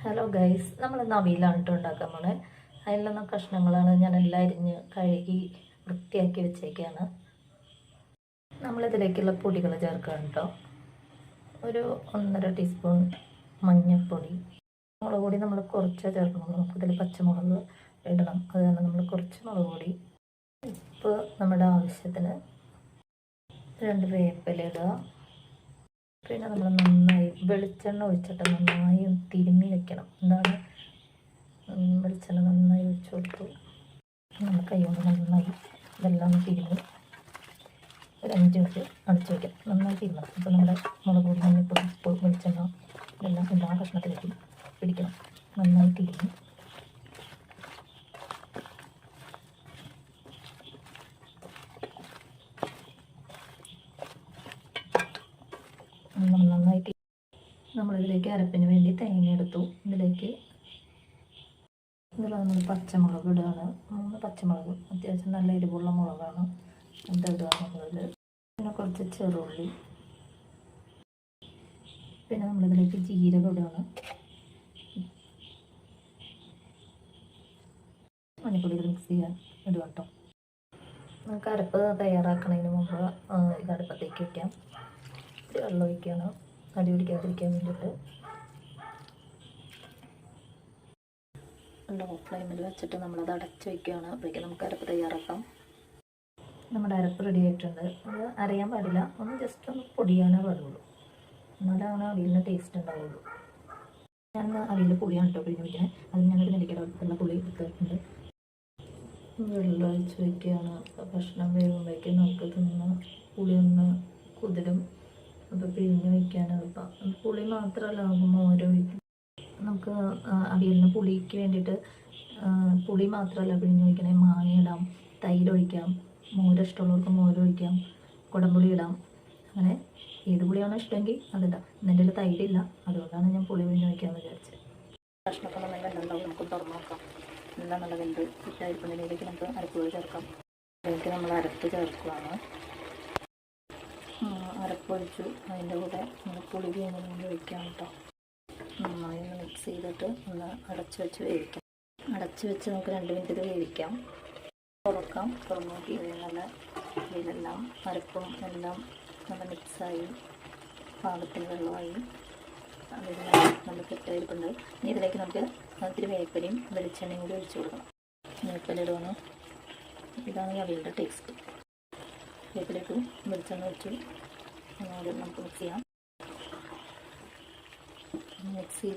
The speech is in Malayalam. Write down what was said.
ഹലോ ഗൈസ്, നമ്മൾ ഇന്ന് അവിയലാണ് ഉണ്ടാക്കാൻ പോണേ. അതിലുള്ള കഷ്ണങ്ങളാണ് ഞാൻ എല്ലാം അരിഞ്ഞ് കഴുകി വൃത്തിയാക്കി വെച്ചേക്കാണ്. നമ്മളിതിലേക്കുള്ള പൊടികൾ ചേർക്കാം കേട്ടോ. ഒരു 1.5 ടീസ്പൂൺ മഞ്ഞൾപ്പൊടി. മുളക് പൊടി നമ്മൾ കുറച്ച് ചേർക്കണം. നമുക്കിതിൽ പച്ചമുളക് ഇടണം, അത് കാരണം നമ്മൾ കുറച്ച് മുളക് പൊടി. ഉപ്പ് നമ്മുടെ ആവശ്യത്തിന്. 2 വേപ്പില ഇടുക. പിന്നെ നമ്മൾ നന്നായി വെളിച്ചെണ്ണ ഒഴിച്ചിട്ട് നന്നായി തിരുമ്മി വെക്കണം. എന്താണ്, വെളിച്ചെണ്ണ നന്നായി ഒഴിച്ചു കൊടുത്തു നമ്മൾ കൈ കൊണ്ട് നന്നായി ഇതെല്ലാം തിരുമ്മി ഒരു 5 മിനിറ്റ് അടച്ചു വയ്ക്കാം. നന്നായി തിരുമ്മണം. അപ്പോൾ നമ്മുടെ മുളക് പൊടി, മഞ്ഞൾപ്പൊടി, ഉപ്പ്, വെളിച്ചെണ്ണ എല്ലാം എല്ലാ കഷ്ണത്തിലേക്കും പിടിക്കണം. നന്നായി തിരുമ്മി നന്നായിട്ട് നമ്മളിതിലേക്ക് അരപ്പിന് വേണ്ടി തേങ്ങ എടുത്തു. ഇതിലേക്ക് നമ്മൾ പച്ചമുളക് ഇടുകയാണ്. 3 പച്ചമുളക്, അത്യാവശ്യം നല്ല എരിവുള്ള മുളകാണ്. ഇടുക നമ്മളത്. പിന്നെ കുറച്ച് ചെറുള്ളി. പിന്നെ നമ്മളിതിലേക്ക് ജീരകം ഇടുകയാണ്. മഞ്ഞൾപ്പൊടി മിക്സ് ചെയ്യാൻ ഇടുക കേട്ടോ. നമുക്ക് അരപ്പ് തയ്യാറാക്കുന്നതിന് മുമ്പ് ഇത് അടുപ്പത്തേക്ക് വയ്ക്കാം. വെള്ളം ഒഴിക്കുകയാണ് അടി പിടിക്കാതിരിക്കാൻ വേണ്ടിയിട്ട്. ലോ ഫ്ലെയിമിൽ വെച്ചിട്ട് നമ്മളത് അടച്ച് വയ്ക്കുകയാണ്. അപ്പോഴേക്കും നമുക്ക് അരപ്പ് തയ്യാറാക്കാം. നമ്മുടെ അരപ്പ് റെഡി ആയിട്ടുണ്ട്. അത് അരയാൻ പാടില്ല, ഒന്ന് ജസ്റ്റ് ഒന്ന് പൊടിയാനേ പാടുള്ളൂ. എന്നാലാണ് അവിയലിന് ടേസ്റ്റ് ഉണ്ടാവുള്ളൂ. ഞാൻ അവിയൽ പുളിയാണ് കേട്ടോ പിഴിഞ്ഞ് വയ്ക്കുന്നത്. അത് ഞാനൊരു നെല്ലിക്കട പുളി എടുത്തിട്ടുണ്ട്. വെള്ളം ഒഴിച്ച് വയ്ക്കുകയാണ്. ഭക്ഷണം വേകുമ്പോഴേക്കും നമുക്ക് തിന്ന് പുളി ഒന്ന് കുതിരും. അപ്പോൾ പിഴിഞ്ഞ് വയ്ക്കാൻ എളുപ്പം. പുളി മാത്രമല്ല, നമുക്ക് മോര് ഒഴിക്കും. നമുക്ക് അവിയലിന് പുളിക്ക് വേണ്ടിയിട്ട് പുളി മാത്രമല്ല പിഴിഞ്ഞ് വയ്ക്കണേ. മാങ്ങ ഇടാം, തൈര് ഒഴിക്കാം, മോര് ഇഷ്ടമുള്ളവർക്ക് മോര് ഒഴിക്കാം, കുടംപുളി ഇടാം. അങ്ങനെ ഏത് പുളിയാണോ ഇഷ്ടമെങ്കിൽ അതിടാം. എൻ്റെ തൈരില്ല, അതുകൊണ്ടാണ് ഞാൻ പുളി പിഴിഞ്ഞ് വയ്ക്കാമെന്ന് വിചാരിച്ചത്. കഷ്ണമൊക്കെ നല്ല വെള്ളം നമുക്ക് തുറന്ന് നോക്കാം. എല്ലാം നല്ല വെന്ത് ഇട്ടായിരിക്കുന്നതിലേക്ക് നമുക്ക് അരപ്പുകൾ ചേർക്കാം. അതിലേക്ക് നമ്മൾ അരപ്പ് ചേർക്കുകയാണ്. അരപ്പൊഴിച്ചു. അതിൻ്റെ കൂടെ നമ്മൾ പുളി പിഴിഞ്ഞ് ഒഴിക്കാം കേട്ടോ. നന്നായി ഒന്ന് മിക്സ് ചെയ്തിട്ട് ഒന്ന് അടച്ച് വെച്ച് വേവിക്കാം. അടച്ച് വെച്ച് നമുക്ക് 2 മിനിറ്റ് വേവിക്കാം. തുറക്കാം. തുറന്ന് നോക്കി നല്ല ഇതിലെല്ലാം അരപ്പും എല്ലാം നല്ല മിക്സായി പാകത്തിന് വെള്ളമായി അതിൽ നല്ല സെറ്റായിരിക്കുന്നുണ്ട്. ഇനി ഇതിലേക്ക് നമുക്ക് ഇത്തിരി വേപ്പിലയും വെളിച്ചെണ്ണയും കൂടി ഒഴിച്ച് കൊടുക്കണം. വേപ്പില ഇടുകയാണ്. ഇതാണ് ഈ അവിയലിൻ്റെ ടേസ്റ്റ്. വേപ്പിലിട്ടു, വെളിച്ചെണ്ണ ഒഴിച്ചു. നമുക്ക് മിക്സ് ചെയ്യാം. മിക്സ് ചെയ്ത്